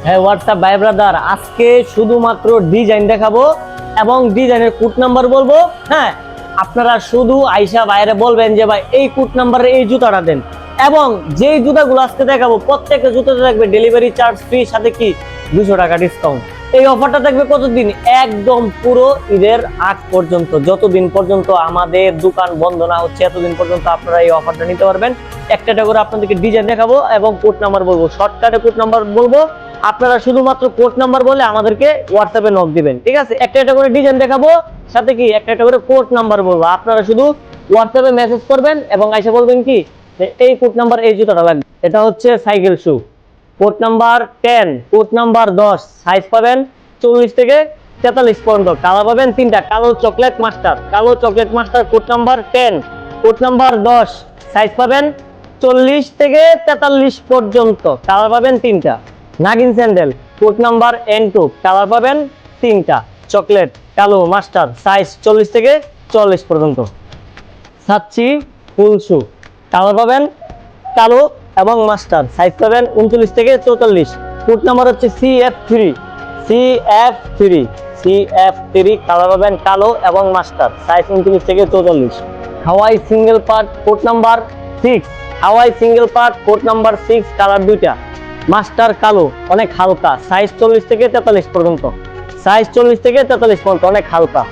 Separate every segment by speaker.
Speaker 1: হ্যাঁ হোয়াটসঅ্যাপ ভাই ব্রাদার, আজকে শুধুমাত্র ডিজাইন দেখাবো এবং ডিজাইনের কোড নাম্বার বলবো। হ্যাঁ, আপনারা শুধু আইসা বাইরে বলবেন যে ভাই এই কোড নাম্বারে এই জুতাটা দেন, এবং যেই জুতাগুলো আজকে দেখাবো প্রত্যেকটা জুতাতে থাকবে ডেলিভারি চার্জ ফ্রি, সাথে কি 200 টাকা ডিসকাউন্ট। এই অফারটা থাকবে কতদিন? একদম পুরো ঈদের আগ পর্যন্ত, যতদিন পর্যন্ত আমাদের দোকান বন্ধ না হচ্ছে এতদিন পর্যন্ত আপনারা এই অফারটা নিতে পারবেন। একটা করে আপনাদেরকে ডিজাইন দেখাবো এবং কোড নাম্বার বলবো, শর্টকাটে কোড নাম্বার বলবো। আপনারা শুধুমাত্র কোড নাম্বার বলে আমাদেরকে হোয়াটসঅ্যাপে নক দিবেন, ঠিক আছে? একটা করে ডিজাইন দেখাবো, সাথে কি একটা করে কোড নাম্বার বলবো। আপনারা শুধু হোয়াটসঅ্যাপে মেসেজ করবেন এবং আইসা বলবেন কি এই কোড নাম্বার এই জুতাটা লাগবে। এটা হচ্ছে cycle shoe, code number 10, code number 10, size পাবেন 44 থেকে 43 পর্যন্ত। কালার পাবেন তিনটা, কালো চকলেট মাস্টার, কালো chocolate master code number 10, code number 10, size পাবেন 40 থেকে 43 পর্যন্ত। কালার পাবেন তিনটা। নাগিন sandal code number N2, colour পাবেন তিনটা, চকলেট কালো মাস্টার, সাইজ 40 থেকে 44 পর্যন্ত। সাচ্চি ফুল শু, কালার পাবেন কালো এবং মাস্টার, সাইজ পাবেন 39 থেকে 44। কোড নাম্বার হচ্ছে CF3, CF3, কালার পাবেন কালো এবং মাস্টার, সাইজ 39 থেকে 44। Hawaii single part code number 6, Hawaii single part code number 6, colour দুইটা, মাস্টার কালো, অনেক হালকা, সাইজ 40 থেকে 43 পর্যন্ত, সাইজ 40 থেকে 43 পর্যন্ত, অনেক হালকা।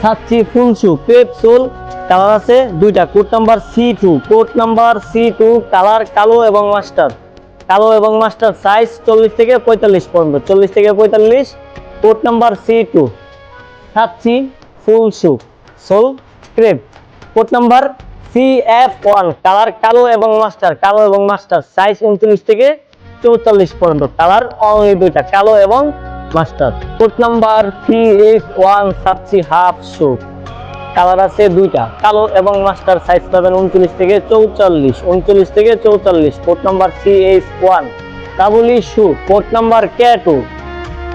Speaker 1: সাচ্চি ফুল শু ক্রেপ সোল, কালার আছে দুইটা, code number C2, code number C2, colour কালো এবং মাস্টার, কালো এবং মাস্টার, সাইজ 40 থেকে 45 পর্যন্ত, 40 থেকে 45, কোড নাম্বার C2। সাচ্চি full shoe sole crepe, code number CF1, colour কালো এবং মাস্টার, কালো এবং মাস্টার, সাইজ 39 থেকে 44 পর্যন্ত, কালার অনলি দুইটা, কালো এবং মাস্টার। কোড নাম্বার CH1 সাচ্চি হাফ শু, কালার আছে দুইটা, কালো এবং মাস্টার, সাইজ পাবেন 39 থেকে 44, 39 থেকে 44, কোড নাম্বার CH1। কাবুলি শু কোড নাম্বার K2,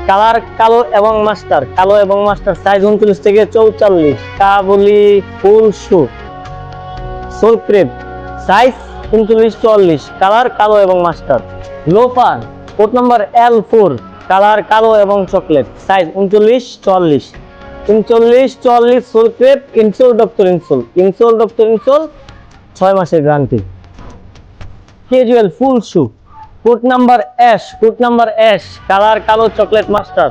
Speaker 1: কালার কালো এবং মাস্টার, কালো এবং মাস্টার, সাইজ 39 থেকে 44। কাবুলি full shoe sole crepe, size 39 44, colour কালো এবং master. Loafer code number L4, colour কালো এবং chocolate, size 39 40, 39 40, sole crepe, insole doctor insole, insole doctor insole, 6 মাসের guarantee. Casual full shoe code number S, code number S, colour কালো chocolate master,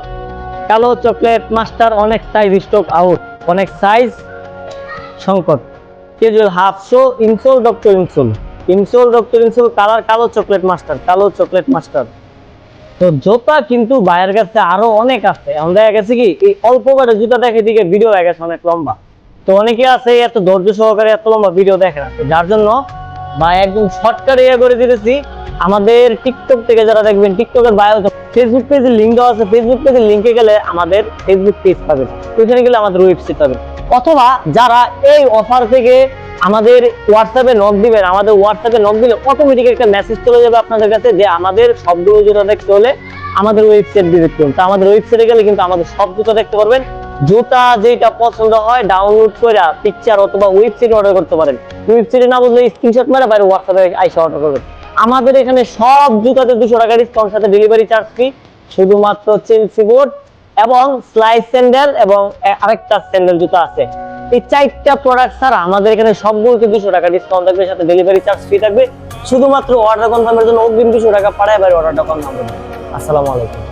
Speaker 1: কালো chocolate master, অনেক size stock out, অনেক size সংকট। Casual half shoe insole doctor insole, insole doctor insole, colour কালো chocolate master, কালো chocolate master. তো জুতা কিন্তু ভাইয়ের কাছে আরো অনেক আছে। আমরা দেখা গেছে কি এই অল্প করে জুতা দেখে দিকে ভিডিও হয়ে গেছে অনেক লম্বা, তো অনেকে আছে এত ধৈর্য সহকারে এত লম্বা ভিডিও দেখে না, যার জন্য ভাই একদম শর্টকাট করে দিতেছি। আমাদের টিকটক থেকে যারা দেখবেন, টিকটকের বায়ো ফেসবুক পেজের লিঙ্ক দেওয়া আছে, ফেসবুক পেজের লিঙ্কে গেলে আমাদের ফেসবুক পেজ পাবেন, ওইখানে গেলে আমাদের ওয়েবসাইট পাবেন। অথবা যারা এই অফার থেকে আমাদের হোয়াটসঅ্যাপে নক দিবেন, আমাদের হোয়াটসঅ্যাপে নক দিলে অটোমেটিক একটা মেসেজ চলে যাবে আপনাদের কাছে যে আমাদের সব জুতা দেখতে হলে আমাদের ওয়েবসাইট ভিজিট করুন। তো আমাদের ওয়েবসাইটে গেলে কিন্তু আমাদের সব জুতা দেখতে পারবেন। জুতা যেটা পছন্দ হয় ডাউনলোড করে পিকচার অথবা ওয়েবসাইটে অর্ডার করতে পারেন। ওয়েবসাইটে না বুঝলে স্ক্রিনশট মেরে বাইরে হোয়াটসঅ্যাপে আইসা অর্ডার করবেন। আমাদের এখানে সব জুতাতে 200 টাকা ডিসকাউন্ট, সাথে ডেলিভারি চার্জ ফ্রি। শুধুমাত্র চেলসি বোট এবং স্লাইস স্যান্ডেল এবং আরেকটা স্যান্ডেল জুতা আছে। এই 4টা প্রোডাক্ট ছাড়া আমাদের এখানে সবগুলোতে 200 টাকা ডিসকাউন্ট থাকবে, সাথে ডেলিভারি চার্জ ফ্রি থাকবে। শুধুমাত্র অর্ডার কনফার্মের জন্য অগ্রিম 200 টাকা পাঠায় বাইরে অর্ডারটা কনফার্ম করবেন। আসসালামু আলাইকুম।